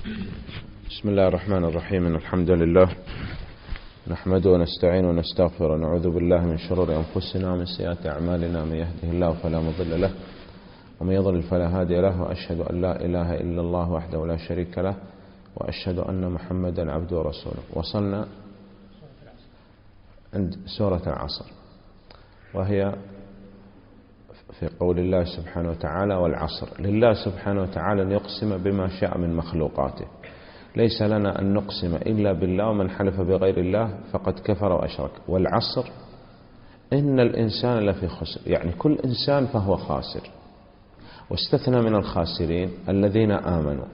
بسم الله الرحمن الرحيم. إن الحمد لله نحمده ونستعينه ونستغفره ونعوذ بالله من شرور أنفسنا ومن سيئات أعمالنا. من يهده الله فلا مضل له ومن يضلل فلا هادي له، وأشهد أن لا إله إلا الله وحده لا شريك له، وأشهد أن محمدا عبده ورسوله. وصلنا عند سورة العصر، وهي في قول الله سبحانه وتعالى: والعصر. لله سبحانه وتعالى أن يقسم بما شاء من مخلوقاته، ليس لنا أن نقسم إلا بالله، ومن حلف بغير الله فقد كفر وأشرك. والعصر إن الإنسان لفي خسر، يعني كل إنسان فهو خاسر، واستثنى من الخاسرين الذين آمنوا.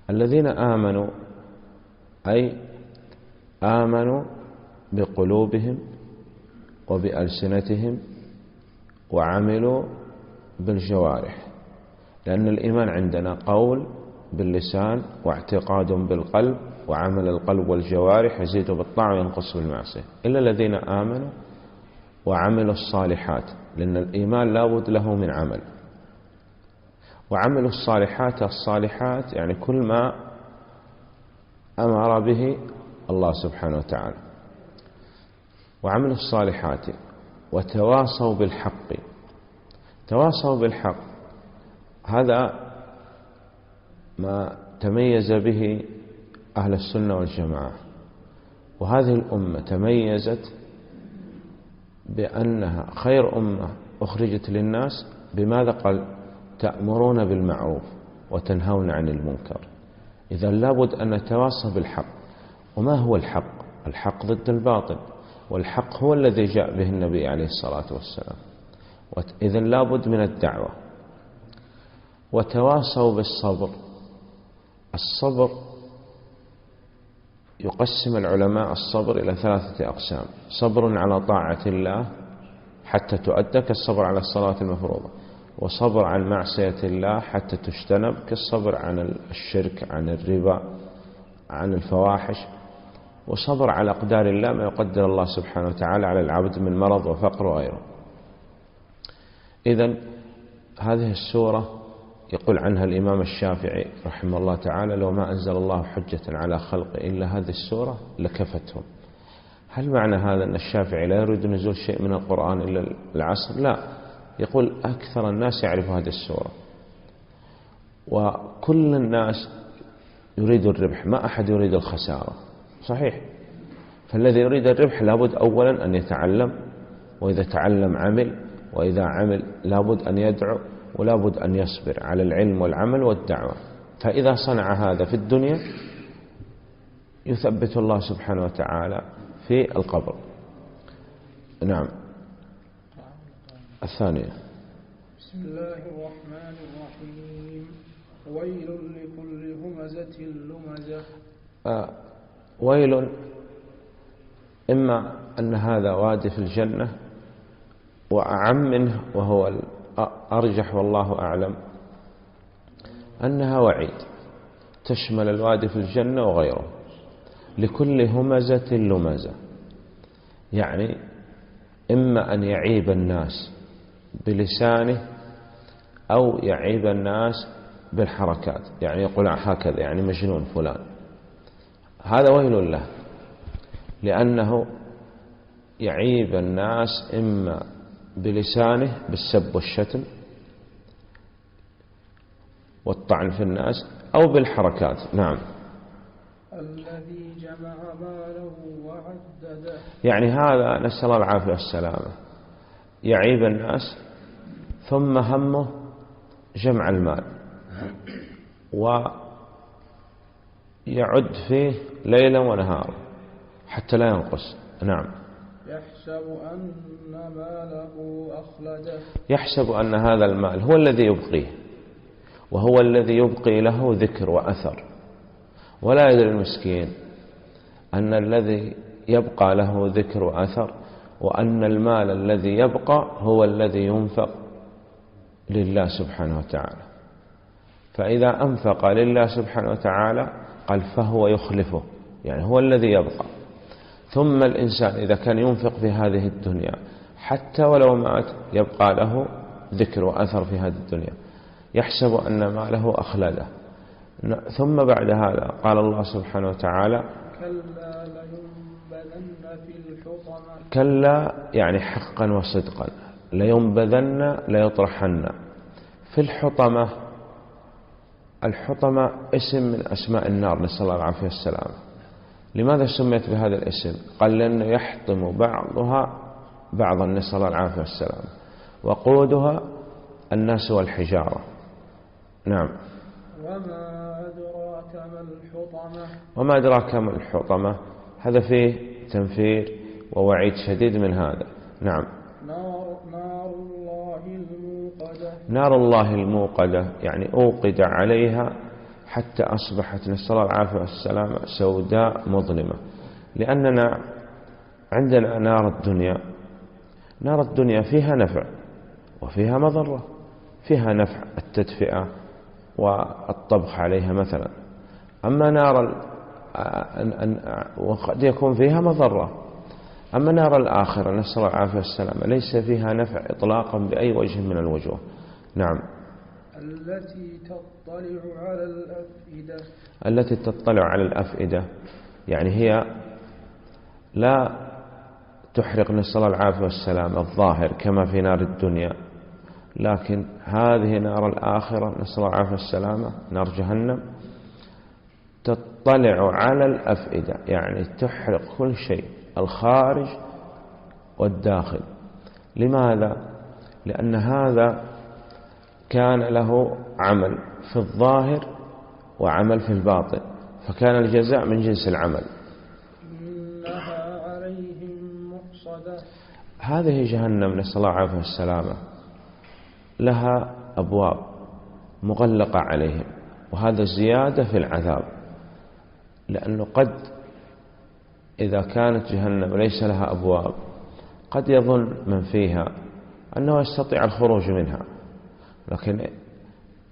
الذين آمنوا أي آمنوا بقلوبهم وبألسنتهم وعملوا بالجوارح، لأن الإيمان عندنا قول باللسان واعتقاد بالقلب وعمل القلب والجوارح، يزيد بالطاعة وينقص بالمعصية، إلا الذين آمنوا وعملوا الصالحات، لأن الإيمان لا بد له من عمل. وعملوا الصالحات، الصالحات يعني كل ما أمر به الله سبحانه وتعالى. وعملوا الصالحات وتواصوا بالحق. تواصوا بالحق هذا ما تميز به أهل السنة والجماعة، وهذه الأمة تميزت بأنها خير أمة أخرجت للناس. بماذا قال؟ تأمرون بالمعروف وتنهون عن المنكر. إذا لابد أن نتواصى بالحق. وما هو الحق؟ الحق ضد الباطل، والحق هو الذي جاء به النبي عليه الصلاة والسلام. إذا لابد من الدعوة. وتواصوا بالصبر. الصبر يقسم العلماء الصبر إلى 3 أقسام: صبر على طاعة الله حتى تؤدى كالصبر على الصلاة المفروضة، وصبر عن معصية الله حتى تجتنب كالصبر عن الشرك، عن الربا، عن الفواحش، وصبر على أقدار الله، ما يقدر الله سبحانه وتعالى على العبد من مرض وفقر وغيره. إذن هذه السورة يقول عنها الإمام الشافعي رحمه الله تعالى: لو ما أنزل الله حجة على خلق إلا هذه السورة لكفتهم. هل معنى هذا أن الشافعي لا يريد نزول شيء من القرآن إلا العصر؟ لا، يقول أكثر الناس يعرف هذه السورة، وكل الناس يريد الربح، ما أحد يريد الخسارة، صحيح؟ فالذي يريد الربح لابد أولا أن يتعلم، وإذا تعلم عمل، وإذا عمل لابد أن يدعو، ولابد أن يصبر على العلم والعمل والدعوة. فإذا صنع هذا في الدنيا يثبت الله سبحانه وتعالى في القبر. نعم. الثانية: بسم الله الرحمن الرحيم. ويل لكل همزة لمزة. ويل، إما أن هذا وادي في الجنة، وأعم منه وهو الأرجح والله أعلم أنها وعيد تشمل الوادي في الجنة وغيره. لكل همزة لمزة، يعني إما أن يعيب الناس بلسانه أو يعيب الناس بالحركات، يعني يقول هكذا، يعني مجنون فلان. هذا ويل له، لأنه يعيب الناس إما بلسانه بالسب والشتم والطعن في الناس، أو بالحركات. نعم. الذي جمع ماله وعدده، يعني هذا نسأل الله العافية والسلامة، يعيب الناس ثم همه جمع المال ويعد فيه ليلا ونهارا حتى لا ينقص. نعم. يحسب أن ماله أخلده، يحسب أن هذا المال هو الذي يبقيه، وهو الذي يبقي له ذكر وأثر، ولا يدري المسكين أن الذي يبقى له ذكر وأثر، وأن المال الذي يبقى هو الذي ينفق لله سبحانه وتعالى. فإذا أنفق لله سبحانه وتعالى قال فهو يخلفه، يعني هو الذي يبقى. ثم الإنسان إذا كان ينفق في هذه الدنيا حتى ولو مات يبقى له ذكر وأثر في هذه الدنيا. يحسب أن ماله أخلده، ثم بعد هذا قال الله سبحانه وتعالى كلا لينبذن في الحطمة. كلا يعني حقا وصدقا، لينبذن ليطرحن في الحطمة. الحطمة اسم من أسماء النار، نسأل الله العافية والسلام. لماذا سميت بهذا الاسم؟ قال لأنه يحطم بعضها بعضا، نسأل الله العافية والسلام، وقودها الناس والحجارة. نعم. وما أدراك ما الحطمة. وما أدراك ما الحطمة، هذا فيه تنفير ووعيد شديد من هذا. نعم. نار الله الموقدة. نار الله الموقدة يعني أوقد عليها حتى أصبحت، نسأل الله العافية والسلامة، سوداء مظلمة. لأننا عندنا نار الدنيا فيها نفع وفيها مضرة. فيها نفع التدفئة والطبخ عليها مثلا، أما وقد يكون فيها مضرة. أما نار الآخرة نسأل الله العافية والسلامة ليس فيها نفع إطلاقا بأي وجه من الوجوه. نعم. التي تطلع على الأفئدة. التي تطلع على الأفئدة يعني هي لا تحرق، نسأل الله العافية والسلام، الظاهر كما في نار الدنيا، لكن هذه نار الآخرة نسأل الله العافية والسلامة، نار جهنم، تطلع على الأفئدة يعني تحرق كل شيء، الخارج والداخل. لماذا؟ لأن هذا كان له عمل في الظاهر وعمل في الباطن، فكان الجزاء من جنس العمل. إنها عليهم مؤصدة. هذه جهنم نسأل الله العافية والسلامة لها أبواب مغلقة عليهم، وهذا زيادة في العذاب، لأنه قد إذا كانت جهنم ليس لها أبواب قد يظن من فيها أنه يستطيع الخروج منها، لكن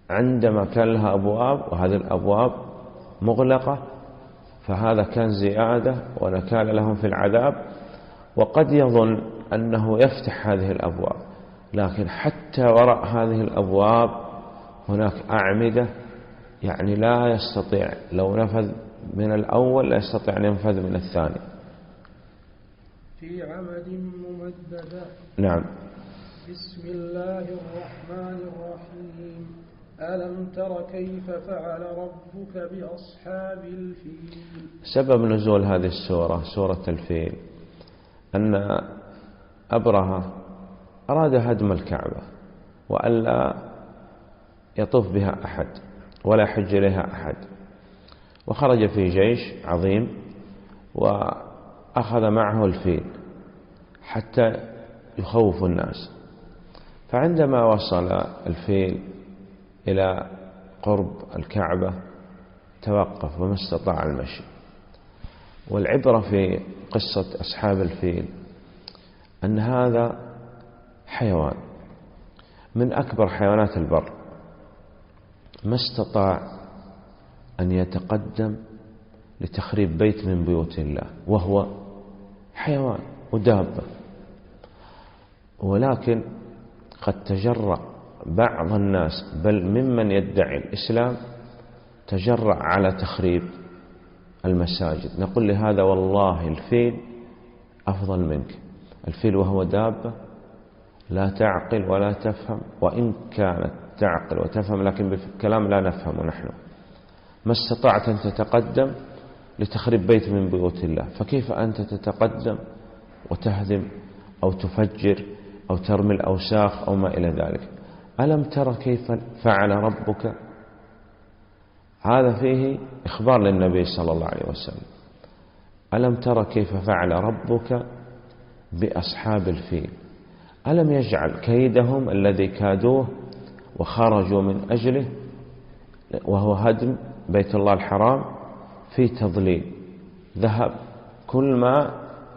عندما كان لها أبواب وهذه الأبواب مغلقة فهذا كان زيادة ونكال لهم في العذاب. وقد يظن أنه يفتح هذه الأبواب، لكن حتى وراء هذه الأبواب هناك أعمدة، يعني لا يستطيع، لو نفذ من الأول لا يستطيع أن ينفذ من الثاني. في عمد ممددة. نعم. بسم الله الرحمن الرحيم. ألم تر كيف فعل ربك بأصحاب الفيل. سبب نزول هذه السورة، سورة الفيل، أن أبرهة أراد هدم الكعبة وألا يطوف بها أحد ولا يحج إليها أحد، وخرج في جيش عظيم وأخذ معه الفيل حتى يخوف الناس. فعندما وصل الفيل إلى قرب الكعبة توقف وما استطاع المشي. والعبرة في قصة أصحاب الفيل أن هذا حيوان من أكبر حيوانات البر، ما استطاع أن يتقدم لتخريب بيت من بيوت الله، وهو حيوان ودابة. ولكن قد تجرأ بعض الناس بل ممن يدعي الإسلام تجرأ على تخريب المساجد. نقول لهذا والله الفيل أفضل منك. الفيل وهو دابة لا تعقل ولا تفهم، وإن كانت تعقل وتفهم لكن بالكلام لا نفهم نحن. ما استطعت أن تتقدم لتخرب بيت من بيوت الله، فكيف أنت تتقدم وتهدم أو تفجر أو ترمي الأوساخ أو ما إلى ذلك. ألم ترى كيف فعل ربك؟ هذا فيه إخبار للنبي صلى الله عليه وسلم. ألم ترى كيف فعل ربك بأصحاب الفيل ألم يجعل كيدهم الذي كادوه وخرجوا من أجله وهو هدم بيت الله الحرام في تضليل، ذهب كل ما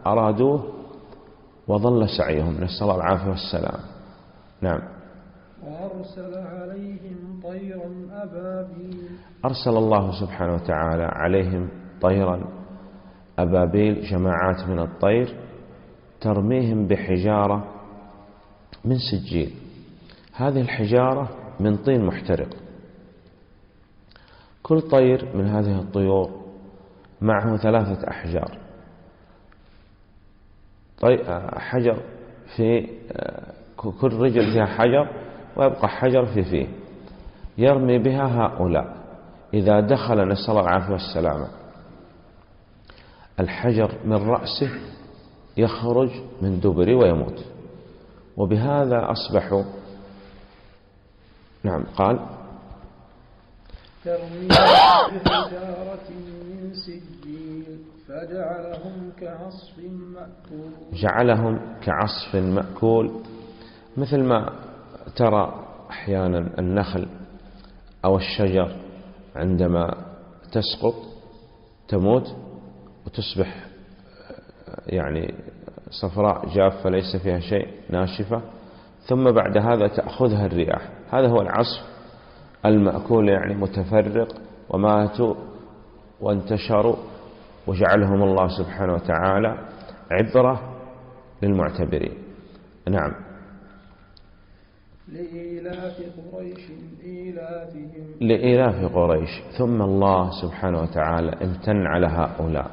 أرادوه وظل سعيهم، نسأل الله العافية والسلام. نعم. وأرسل عليهم طيرا أبابيل. أرسل الله سبحانه وتعالى عليهم طيرا أبابيل، جماعات من الطير ترميهم بحجارة من سجيل. هذه الحجارة من طين محترق، كل طير من هذه الطيور معه 3 أحجار، حجر في كل رجل فيها حجر، ويبقى حجر في فيه يرمي بها هؤلاء. إذا دخل، نسأل الله العافية والسلامة، الحجر من رأسه يخرج من دبره ويموت. وبهذا أصبحوا. نعم. قال ترميهم بحجارة من سجيل فجعلهم كعصف مأكول. جعلهم كعصف مأكول، مثل ما ترى أحيانا النخل أو الشجر عندما تسقط تموت وتصبح يعني صفراء جافة ليس فيها شيء، ناشفة، ثم بعد هذا تأخذها الرياح. هذا هو العصف المأكول، يعني متفرق وماتوا وانتشروا، وجعلهم الله سبحانه وتعالى عبرة للمعتبرين. نعم. لإيلاف قريش إيلافهم. لإيلاف قريش. ثم الله سبحانه وتعالى امتن على هؤلاء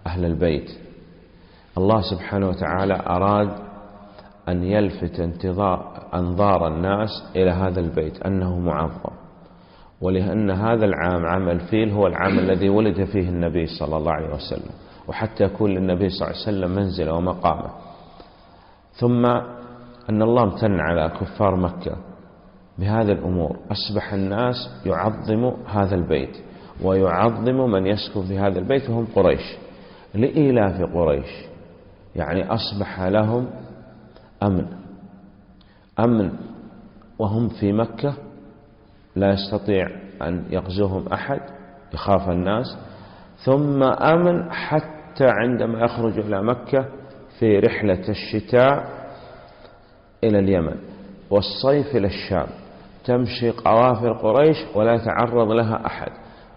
أهل البيت. الله سبحانه وتعالى أراد أن يلفت أنظار الناس إلى هذا البيت أنه معظم، ولأن هذا العام، عام الفيل، هو العام الذي ولد فيه النبي صلى الله عليه وسلم، وحتى يكون للنبي صلى الله عليه وسلم منزله ومقامه. ثم أن الله امتن على كفار مكة بهذه الأمور، أصبح الناس يعظم هذا البيت ويعظم من يسكن في هذا البيت وهم قريش. لإيلاف قريش، يعني أصبح لهم أمن وهم في مكة، لا يستطيع أن يغزوهم أحد، يخاف الناس. ثم أمن حتى عندما يخرج إلى مكة في رحلة الشتاء إلى اليمن والصيف إلى الشام، تمشي قوافل قريش ولا يتعرض لها أحد،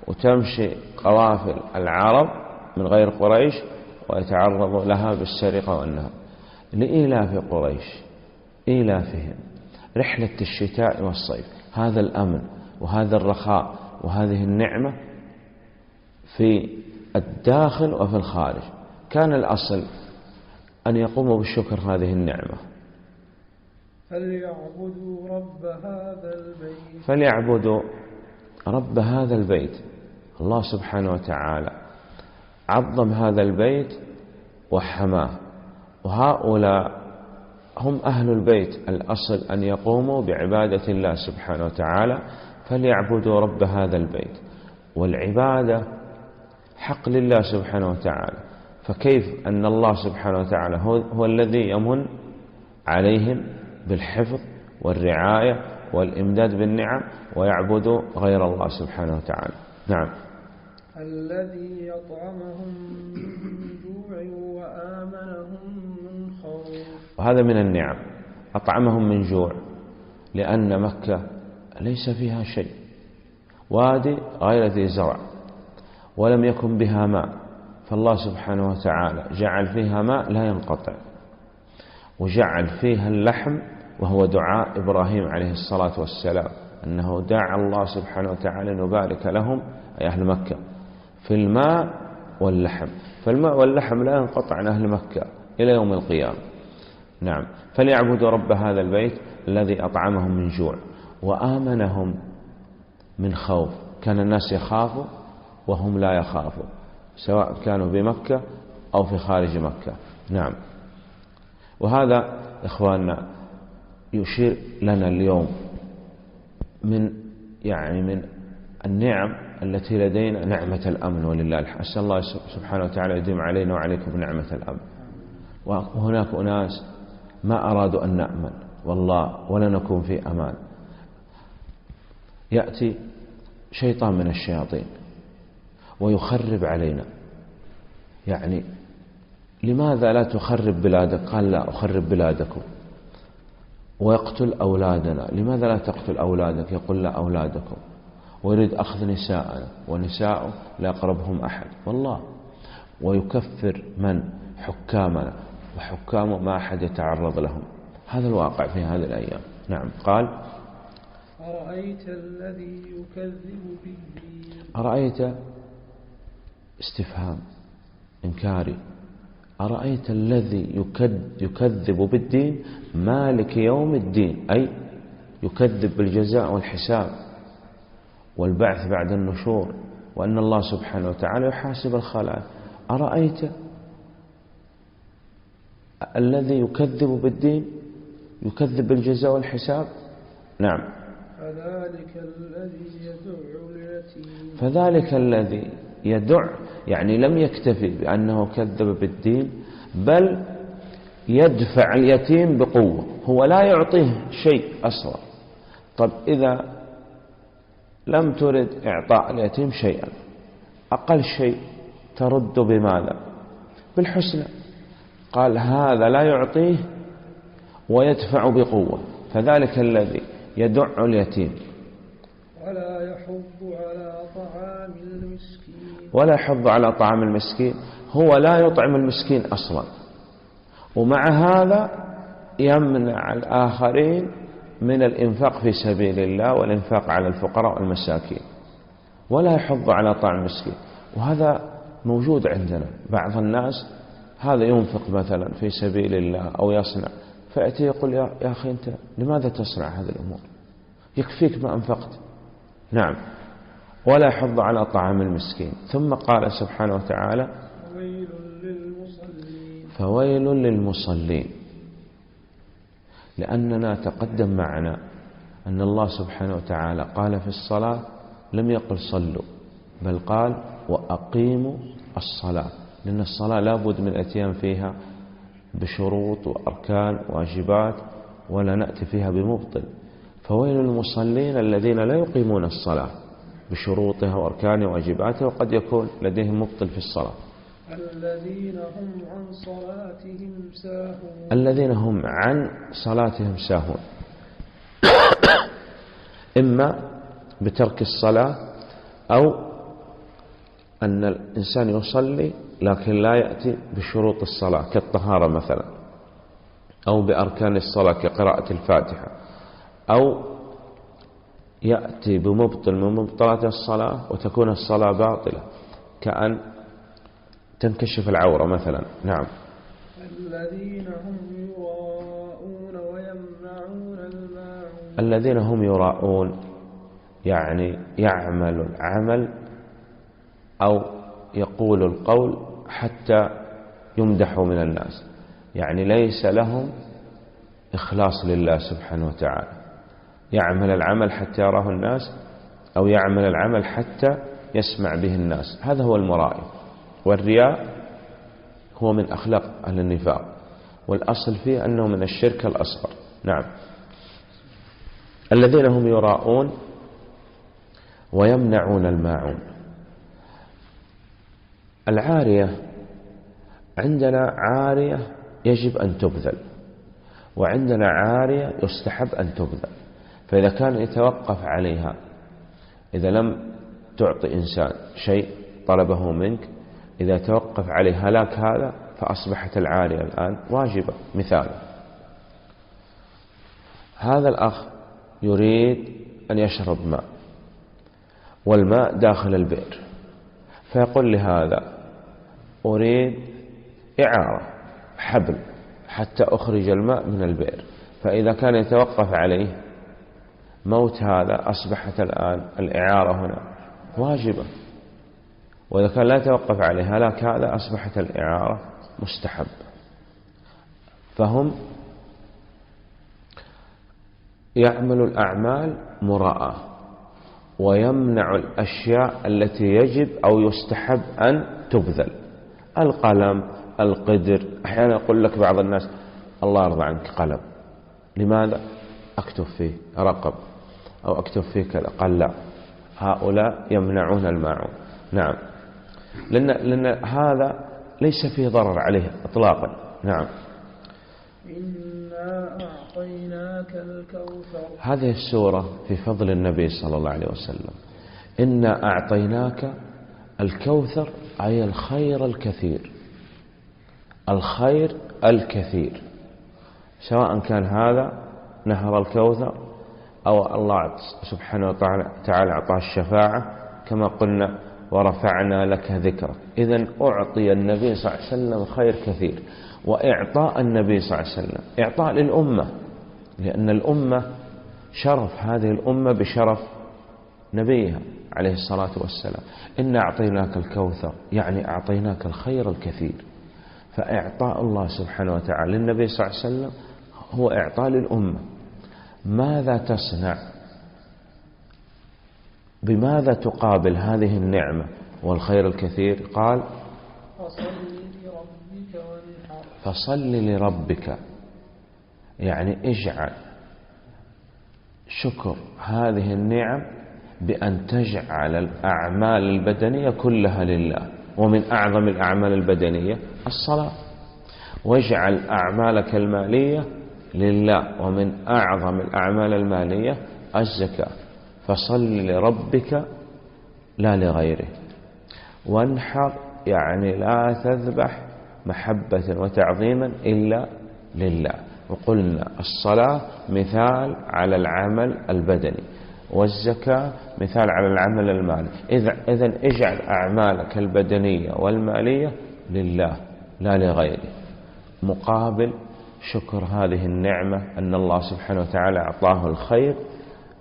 وتمشي قوافل العرب من غير قريش ويتعرض لها بالسرقة والنهب. لإيلاف قريش إيلافهم رحلة الشتاء والصيف، هذا الأمن وهذا الرخاء وهذه النعمة في الداخل وفي الخارج. كان الأصل أن يقوموا بالشكر هذه النعمة. فليعبدوا رب هذا البيت. فليعبدوا رب هذا البيت. الله سبحانه وتعالى عظم هذا البيت وحماه، وهؤلاء هم أهل البيت. الأصل أن يقوموا بعبادة الله سبحانه وتعالى، فليعبدوا رب هذا البيت. والعبادة حق لله سبحانه وتعالى، فكيف أن الله سبحانه وتعالى هو الذي يمن عليهم بالحفظ والرعاية والإمداد بالنعم، ويعبدوا غير الله سبحانه وتعالى. نعم. الذي يطعمهم من جوع وآمنهم من خوف. وهذا من النعم، أطعمهم من جوع، لأن مكة ليس فيها شيء، وادي غير ذي زرع، ولم يكن بها ماء، فالله سبحانه وتعالى جعل فيها ماء لا ينقطع، وجعل فيها اللحم، وهو دعاء إبراهيم عليه الصلاة والسلام، أنه دعا الله سبحانه وتعالى أن يبارك لهم أي أهل مكة في الماء واللحم، فالماء واللحم لا ينقطع عن أهل مكة إلى يوم القيامة. نعم. فليعبدوا رب هذا البيت الذي أطعمهم من جوع وآمنهم من خوف. كان الناس يخافوا وهم لا يخافوا، سواء كانوا بمكة أو في خارج مكة. نعم. وهذا إخواننا يشير لنا اليوم من النعم التي لدينا نعمة الأمن، ولله الحمد. أسأل الله سبحانه وتعالى يديم علينا وعليكم بنعمة الأمن. وهناك أناس ما أرادوا أن نأمن والله ولا نكون في أمان. يأتي شيطان من الشياطين ويخرب علينا، يعني لماذا لا تخرب بلادك؟ قال لا أخرب بلادكم. ويقتل أولادنا، لماذا لا تقتل أولادك؟ يقول لا أولادكم. ويريد أخذ نساءنا، ونساء لا يقربهم أحد والله. ويكفر من؟ حكامنا، وحكامه ما أحد يتعرض لهم. هذا الواقع في هذه الأيام. نعم. قال أرأيت الذي يكذب بالدين. أرأيت استفهام إنكاري. أرأيت الذي يكذب بالدين مالك يوم الدين، أي يكذب بالجزاء والحساب والبعث بعد النشور، وأن الله سبحانه وتعالى يحاسب الخلائق. أرأيت الذي يكذب بالدين، يكذب بالجزاء والحساب. نعم. فذلك الذي يدع اليتيم. فذلك الذي يدع، يعني لم يكتفي بأنه كذب بالدين، بل يدفع اليتيم بقوة، هو لا يعطيه شيء أصلا. طب إذا لم ترد إعطاء اليتيم شيئا، أقل شيء ترد بماذا؟ بالحسنى. قال هذا لا يعطيه ويدفع بقوة، فذلك الذي يدع اليتيم. ولا يحض على طعام المسكين. ولا يحض على طعام المسكين، هو لا يطعم المسكين أصلا، ومع هذا يمنع الآخرين من الإنفاق في سبيل الله والإنفاق على الفقراء والمساكين، ولا يحض على طعام المسكين. وهذا موجود عندنا. بعض الناس هذا ينفق مثلا في سبيل الله أو يصنع، فيأتي يقول يا أخي أنت لماذا تصنع هذه الأمور؟ يكفيك ما أنفقت. نعم. ولا يحض على طعام المسكين. ثم قال سبحانه وتعالى فويل للمصلين. فويل للمصلين، لأننا تقدم معنا أن الله سبحانه وتعالى قال في الصلاة لم يقل صلوا، بل قال وأقيموا الصلاة، لأن الصلاة لا بد من الاتيان فيها بشروط وأركان واجبات، ولا نأتي فيها بمبطل. فويل للمصلين الذين لا يقيمون الصلاة بشروطها وأركانها وواجباتها، وقد يكون لديهم مبطل في الصلاة. الذين هم عن صلاتهم ساهون. الذين هم عن صلاتهم ساهون، إما بترك الصلاة، أو أن الإنسان يصلي لكن لا يأتي بشروط الصلاة كالطهارة مثلا، أو بأركان الصلاة كقراءة الفاتحة، أو يأتي بمبطل من مبطلات الصلاة وتكون الصلاة باطلة، كأن تنكشف العورة مثلا. نعم. الذين هم يراءون ويمنعون الماعون. الذين هم يراءون يعني يعمل العمل أو يقول القول حتى يمدحوا من الناس، يعني ليس لهم إخلاص لله سبحانه وتعالى. يعمل العمل حتى يراه الناس، أو يعمل العمل حتى يسمع به الناس، هذا هو المرائي. والرياء هو من أخلاق أهل النفاق، والأصل فيه أنه من الشرك الأصغر. نعم. الذين هم يراءون ويمنعون الماعون. العارية عندنا عارية يجب أن تبذل، وعندنا عارية يستحب أن تبذل. فإذا كان يتوقف عليها، إذا لم تعطي إنسان شيء طلبه منك، إذا توقف عليه هلاك هذا، فأصبحت العارية الآن واجبة. مثال: هذا الأخ يريد أن يشرب ماء، والماء داخل البئر، فيقول لهذا أريد إعارة حبل حتى أخرج الماء من البئر. فإذا كان يتوقف عليه موت هذا، أصبحت الآن الإعارة هنا واجبة، وإذا كان لا يتوقف عليه هلاك هذا، أصبحت الإعارة مستحب. فهم يعمل الأعمال مراءة، ويمنع الأشياء التي يجب أو يستحب أن تبذل. القلم، القدر. أحيانا يقول لك بعض الناس الله يرضى عنك قلم، لماذا؟ أكتب فيه رقم أو أكتب فيه كذا. قال لا، هؤلاء يمنعون الماعون. نعم، لأن هذا ليس فيه ضرر عليه إطلاقا. نعم. إنا أعطيناك الكوثر. هذه السورة في فضل النبي صلى الله عليه وسلم. إنا أعطيناك الكوثر، أي الخير الكثير. الخير الكثير، سواء كان هذا نهر الكوثر، أو الله سبحانه وتعالى أعطاه الشفاعة كما قلنا ورفعنا لك ذكرك. إذن أعطي النبي صلى الله عليه وسلم خير كثير. وإعطاء النبي صلى الله عليه وسلم إعطاء للأمة، لأن الأمة شرف هذه الأمة بشرف نبيها عليه الصلاة والسلام. إنا أعطيناك الكوثر، يعني أعطيناك الخير الكثير. فإعطاء الله سبحانه وتعالى للنبي صلى الله عليه وسلم هو إعطاء للأمة. ماذا تصنع؟ بماذا تقابل هذه النعمة والخير الكثير؟ قال فصل لربك، يعني اجعل شكر هذه النعم بأن تجعل الأعمال البدنية كلها لله. ومن أعظم الأعمال البدنية الصلاة. واجعل أعمالك المالية لله، ومن أعظم الأعمال المالية الزكاة. فصل لربك لا لغيره. وانحر يعني لا تذبح محبة وتعظيما إلا لله. وقلنا الصلاة مثال على العمل البدني، والزكاة مثال على العمل المالي. إذن اجعل أعمالك البدنية والمالية لله لا لغيره، مقابل شكر هذه النعمة أن الله سبحانه وتعالى أعطاه الخير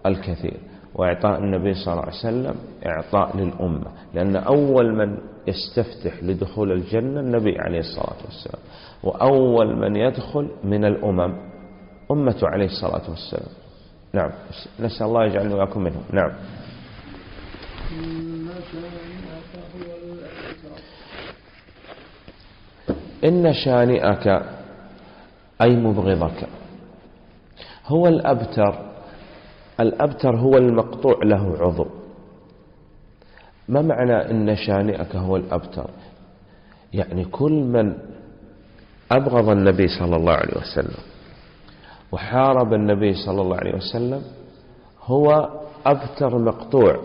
الكثير. وإعطاء النبي صلى الله عليه وسلم إعطاء للأمة، لأن أول من يستفتح لدخول الجنة النبي عليه الصلاة والسلام، وأول من يدخل من الأمم أمته عليه الصلاة والسلام. نعم، نسأل الله يجعلنا وإياكم منهم. نعم. إن شانئك أي مبغضك هو الأبتر. الأبتر هو المقطوع له عضو. ما معنى إن شانئك هو الأبتر؟ يعني كل من أبغض النبي صلى الله عليه وسلم وحارب النبي صلى الله عليه وسلم هو أبتر مقطوع،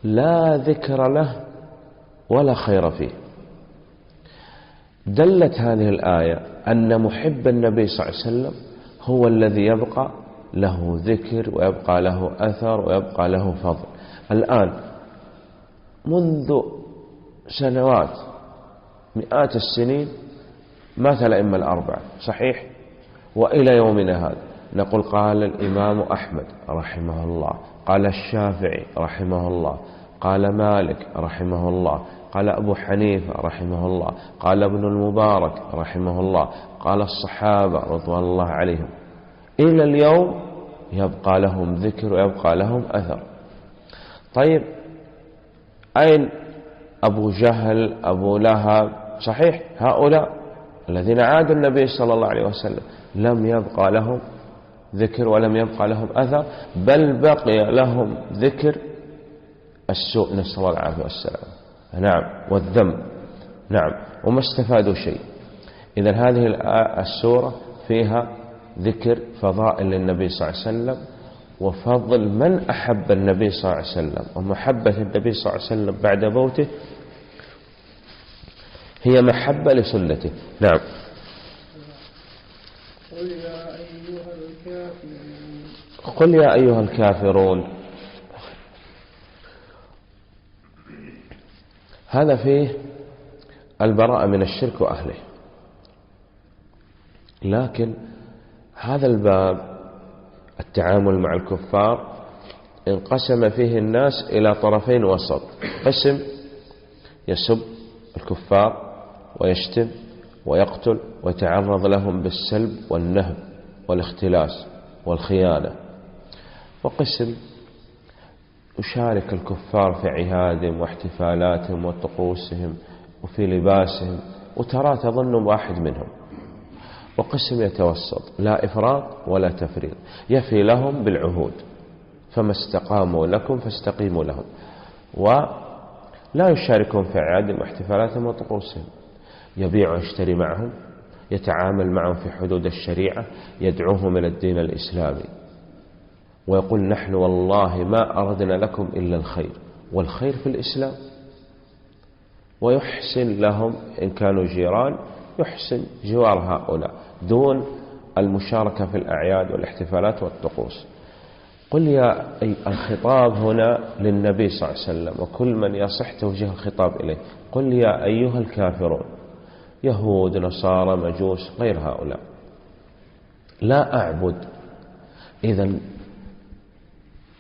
لا ذكر له ولا خير فيه. دلت هذه الآية أن محب النبي صلى الله عليه وسلم هو الذي يبقى له ذكر ويبقى له أثر ويبقى له فضل. الآن منذ سنوات مئات السنين مات الأئمة الأربعة، صحيح؟ وإلى يومنا هذا نقول قال الإمام أحمد رحمه الله، قال الشافعي رحمه الله، قال مالك رحمه الله، قال أبو حنيفة رحمه الله، قال ابن المبارك رحمه الله، قال الصحابة رضوان الله عليهم. إلى اليوم يبقى لهم ذكر ويبقى لهم أثر. طيب أين أبو جهل، أبو لهب؟ صحيح، هؤلاء الذين عادوا النبي صلى الله عليه وسلم لم يبقى لهم ذكر ولم يبقى لهم أثر، بل بقي لهم ذكر السوء، نسأل الله العافية والسلام. نعم، والذنب. نعم، وما استفادوا شيء. إذن هذه السورة فيها ذكر فضائل للنبي صلى الله عليه وسلم وفضل من أحب النبي صلى الله عليه وسلم. ومحبة النبي صلى الله عليه وسلم بعد موته هي محبة لسنته. نعم. قل يا أيها الكافرون. هذا فيه البراءة من الشرك وأهله. لكن هذا الباب التعامل مع الكفار انقسم فيه الناس إلى طرفين وسط. قسم يسب الكفار ويشتم ويقتل ويتعرض لهم بالسلب والنهب والاختلاس والخيانة، وقسم يشارك الكفار في عهادهم واحتفالاتهم وطقوسهم وفي لباسهم وترى تظن واحد منهم، وقسم يتوسط لا إفراط ولا تفريط، يفي لهم بالعهود، فما استقاموا لكم فاستقيموا لهم، ولا يشاركهم في أعيادهم واحتفالاتهم وطقوسهم، يبيع ويشتري معهم، يتعامل معهم في حدود الشريعة، يدعوهم إلى الدين الإسلامي ويقول نحن والله ما أردنا لكم إلا الخير، والخير في الإسلام، ويحسن لهم إن كانوا جيران، يحسن جوار هؤلاء دون المشاركة في الأعياد والاحتفالات والطقوس. قل يا الخطاب هنا للنبي صلى الله عليه وسلم وكل من يصح توجيه الخطاب إليه. قل يا أيها الكافرون، يهود نصارى مجوس غير هؤلاء، لا أعبد. إذن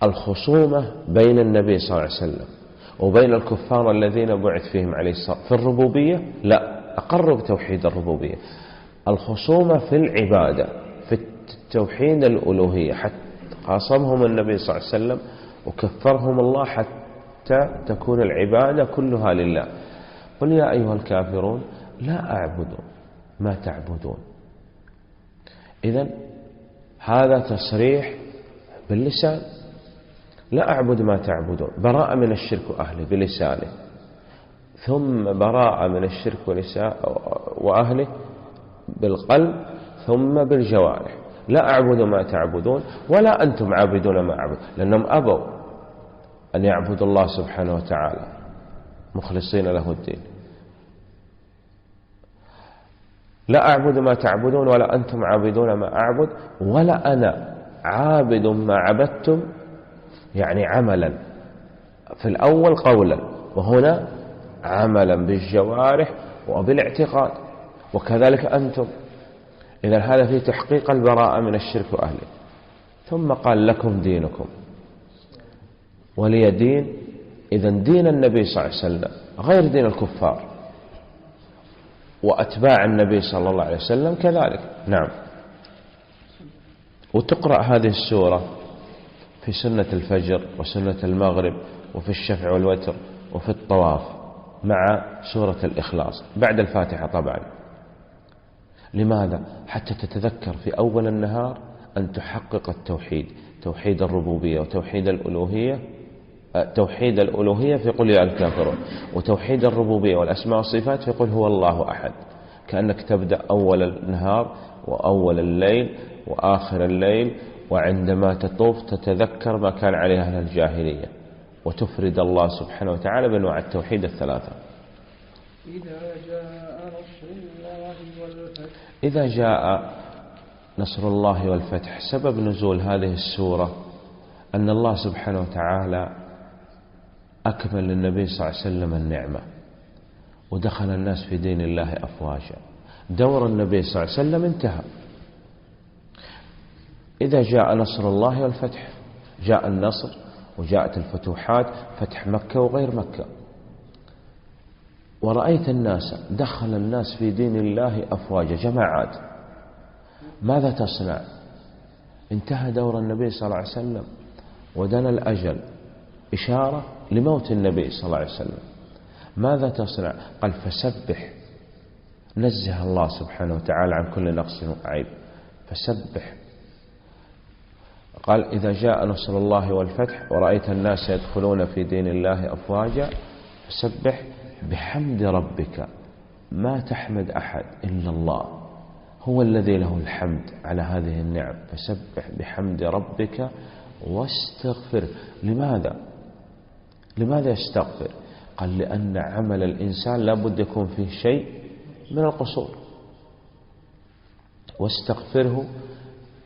الخصومة بين النبي صلى الله عليه وسلم وبين الكفار الذين بعث فيهم عليه الصلاة في الربوبية لا، أقروا بتوحيد الربوبية. الخصومة في العبادة، في توحيد الألوهية، حتى قاصمهم النبي صلى الله عليه وسلم وكفرهم الله حتى تكون العبادة كلها لله. قل يا أيها الكافرون لا أعبد ما تعبدون. إذن هذا تصريح باللسان، لا أعبد ما تعبدون، براءة من الشرك وأهله بلسانه، ثم براءة من الشرك وأهله بالقلب، ثم بالجوارح. لا أعبد ما تعبدون ولا أنتم عابدون ما أعبد، لأنهم أبوا أن يعبدوا الله سبحانه وتعالى مخلصين له الدين. لا أعبد ما تعبدون ولا أنتم عابدون ما أعبد ولا أنا عابد ما عبدتم، يعني عملا في الأول قولا، وهنا عملا بالجوارح وبالاعتقاد، وكذلك أنتم. إذن هذا في تحقيق البراءة من الشرك وأهله. ثم قال لكم دينكم ولي دين. إذن دين النبي صلى الله عليه وسلم غير دين الكفار، وأتباع النبي صلى الله عليه وسلم كذلك. نعم. وتقرأ هذه السورة في سنة الفجر وسنة المغرب وفي الشفع والوتر وفي الطواف مع سورة الإخلاص بعد الفاتحة طبعا. لماذا؟ حتى تتذكر في أول النهار أن تحقق التوحيد، توحيد الربوبية وتوحيد الألوهية. توحيد الألوهية في قل يا الكافرون، وتوحيد الربوبية والأسماء والصفات في قل هو الله أحد. كأنك تبدأ أول النهار وأول الليل وآخر الليل، وعندما تطوف تتذكر ما كان عليه أهل الجاهلية، وتفرد الله سبحانه وتعالى بأنواع التوحيد الثلاثة. إذا جاء نصر الله والفتح. سبب نزول هذه السورة أن الله سبحانه وتعالى أكمل للنبي صلى الله عليه وسلم النعمة، ودخل الناس في دين الله أفواجا. دور النبي صلى الله عليه وسلم انتهى. إذا جاء نصر الله والفتح، جاء النصر وجاءت الفتوحات، فتح مكة وغير مكة، ورأيت الناس، دخل الناس في دين الله أفواجا جماعات. ماذا تصنع؟ انتهى دور النبي صلى الله عليه وسلم ودنا الأجل، إشارة لموت النبي صلى الله عليه وسلم. ماذا تصنع؟ قال فسبح، نزه الله سبحانه وتعالى عن كل نقص وعيب، فسبح. قال إذا جاء نصر الله والفتح ورأيت الناس يدخلون في دين الله أفواجا فسبح بحمد ربك. ما تحمد أحد إلا الله، هو الذي له الحمد على هذه النعم. فسبح بحمد ربك واستغفر. لماذا يستغفر؟ قال لأن عمل الإنسان لا بد يكون فيه شيء من القصور. واستغفره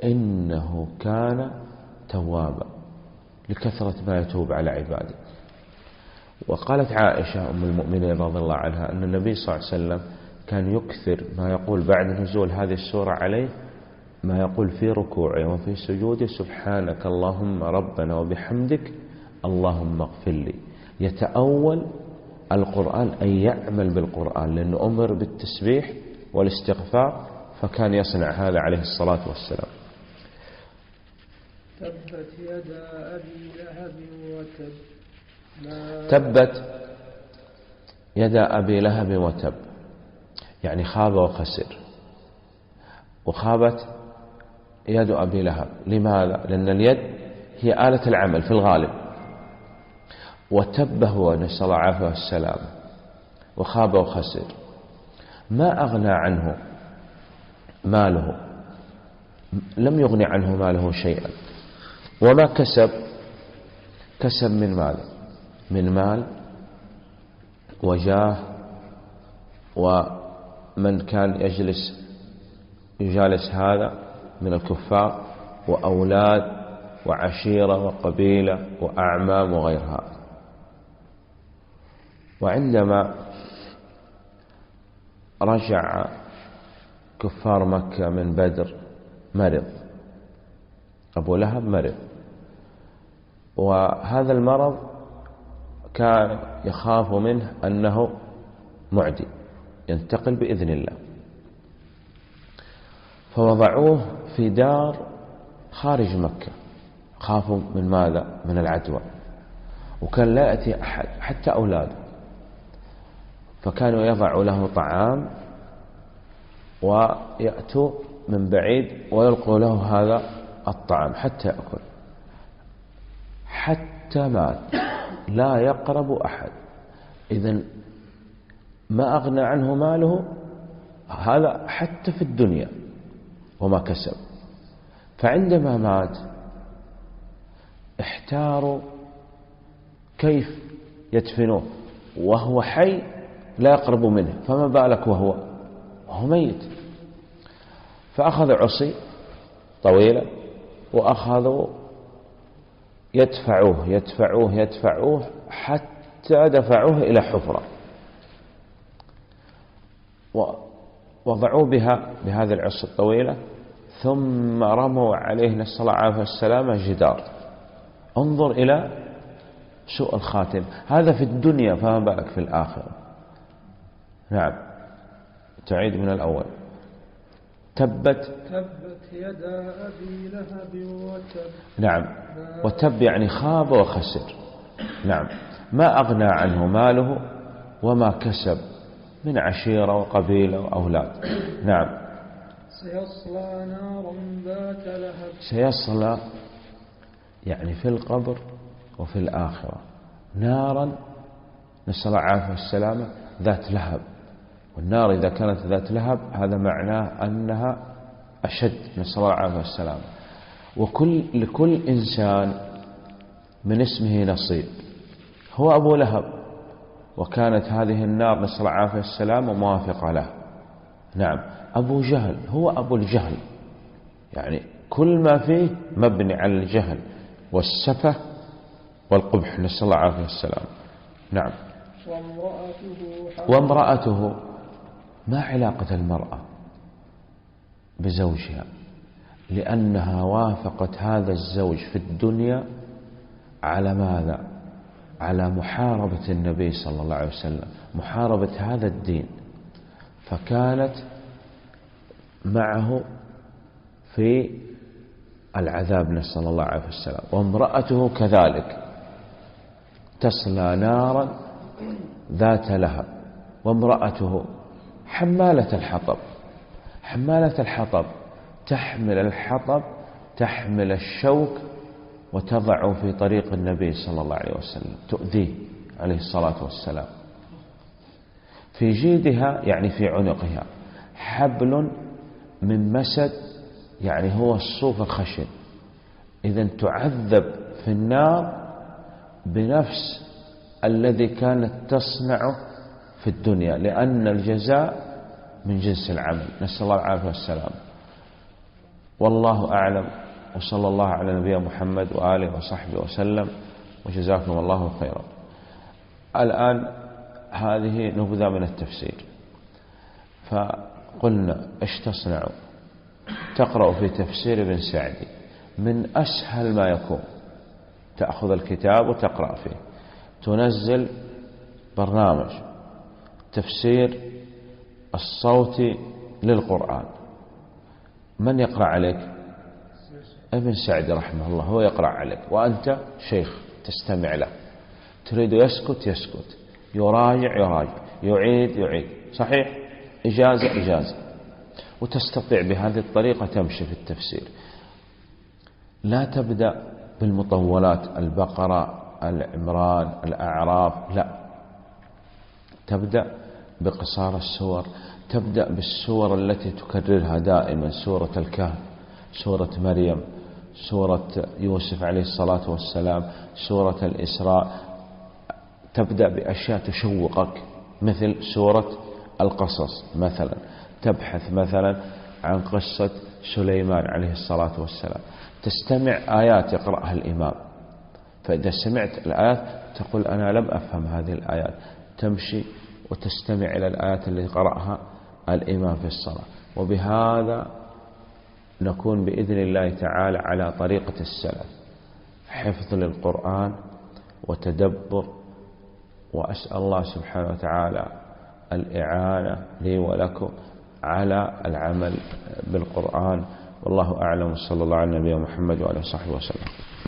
إنه كان توابا، لكثرة ما يتوب على عباده. وقالت عائشة أم المؤمنين رضي الله عنها أن النبي صلى الله عليه وسلم كان يكثر ما يقول بعد نزول هذه السورة عليه، ما يقول في ركوعه وفي سجوده سبحانك اللهم ربنا وبحمدك اللهم اغفر لي. يتأول القرآن أي يعمل بالقرآن، لأنه أمر بالتسبيح والاستغفار، فكان يصنع هذا عليه الصلاة والسلام. تبت يدا أبي لهب وتب. تبت يدا أبي لهب وتب، يعني خاب وخسر. وخابت يد أبي لهب. لماذا؟ لأن اليد هي آلة العمل في الغالب. وتب هو، نسأل الله العافية والسلام. وخاب وخسر، ما أغنى عنه ماله، لم يغني عنه ماله شيئا. وما كسب من ماله، من مال وجاه، ومن كان يجالس هذا من الكفار، وأولاد وعشيرة وقبيلة وأعمام وغيرها. وعندما رجع كفار مكة من بدر مرض، أبو لهب مرض، وهذا المرض كان يخاف منه أنه معدي ينتقل بإذن الله، فوضعوه في دار خارج مكة، خافوا من ماذا؟ من العدوى، وكان لا يأتي أحد حتى أولاده، فكانوا يضعوا له طعام ويأتوا من بعيد ويلقوا له هذا الطعام حتى يأكل، حتى مات لا يقرب أحد. إذن ما أغنى عنه ماله هذا حتى في الدنيا وما كسب. فعندما مات احتاروا كيف يدفنوه وهو حي لا يقرب منه، فما بالك وهو ميت. فأخذ عصي طويلة وأخذوا يدفعوه حتى دفعوه إلى حفرة، ووضعوه بهذه العصي الطويلة، ثم رموا عليه نسأل الله العافية والسلامة جدار. انظر إلى سوء الخاتم، هذا في الدنيا فما بالك في الآخرة. نعم، تعيد من الأول. تبت يدا أبي لهب وتب. نعم، وتب يعني خاب وخسر. نعم، ما أغنى عنه ماله وما كسب من عشيرة وقبيلة وأولاد. نعم. سيصلى نارا ذات لهب. سيصلى يعني في القبر وفي الآخرة نارا، نسأل الله العافية والسلامة، ذات لهب. والنار إذا كانت ذات لهب هذا معناه أنها أشد، نسأل الله العافية والسلامة. لكل إنسان من اسمه نصيب، هو أبو لهب، وكانت هذه النار نسأل الله العافية والسلامة موافقة له. نعم. أبو جهل هو أبو الجهل، يعني كل ما فيه مبني على الجهل والسفة والقبح، نسأل الله العافية والسلامة. نعم. وامرأته، ما علاقة المرأة بزوجها؟ لأنها وافقت هذا الزوج في الدنيا على ماذا؟ على محاربة النبي صلى الله عليه وسلم، محاربة هذا الدين، فكانت معه في العذاب، نسأل الله العافية والسلام. وامرأته كذلك تصلى نارا ذات لهب. وامرأته حمالة الحطب. حمالة الحطب تحمل الحطب، تحمل الشوك وتضع في طريق النبي صلى الله عليه وسلم، تؤذيه عليه الصلاة والسلام. في جيدها يعني في عنقها حبل من مسد، يعني هو الصوف الخشن. إذن تعذب في النار بنفس الذي كانت تصنعه في الدنيا، لأن الجزاء من جنس العمل، نسأل الله العافية والسلام. والله أعلم، وصلى الله على نبينا محمد وآله وصحبه وسلم، وجزاكم الله خيرا. الآن هذه نبذة من التفسير. فقلنا ايش تصنع؟ تقرأ في تفسير ابن سعدي، من أسهل ما يكون، تأخذ الكتاب وتقرأ فيه. تنزل برنامج تفسير الصوتي للقرآن. من يقرأ عليك؟ ابن سعدي رحمه الله هو يقرأ عليك، وأنت شيخ تستمع له. تريد يسكت يسكت، يراجع يعيد. صحيح؟ إجازة. وتستطيع بهذه الطريقة تمشي في التفسير. لا تبدأ بالمطولات، البقرة، العمران، الأعراف، لا، تبدأ بقصار السور. تبدأ بالسور التي تكررها دائما: سورة الكهف، سورة مريم، سورة يوسف عليه الصلاة والسلام، سورة الإسراء. تبدأ بأشياء تشوقك مثل سورة القصص مثلا. تبحث مثلا عن قصة سليمان عليه الصلاة والسلام، تستمع آيات يقرأها الإمام، فإذا سمعت الآيات تقول أنا لم أفهم هذه الآيات، تمشي وتستمع إلى الآيات التي قرأها الإمام في الصلاة. وبهذا نكون بإذن الله تعالى على طريقة السلف، حفظ للقرآن وتدبر. وأسأل الله سبحانه وتعالى الإعانة لي ولكم على العمل بالقرآن. والله أعلم، صلى الله على نبينا محمد وعلى صحبه وسلم.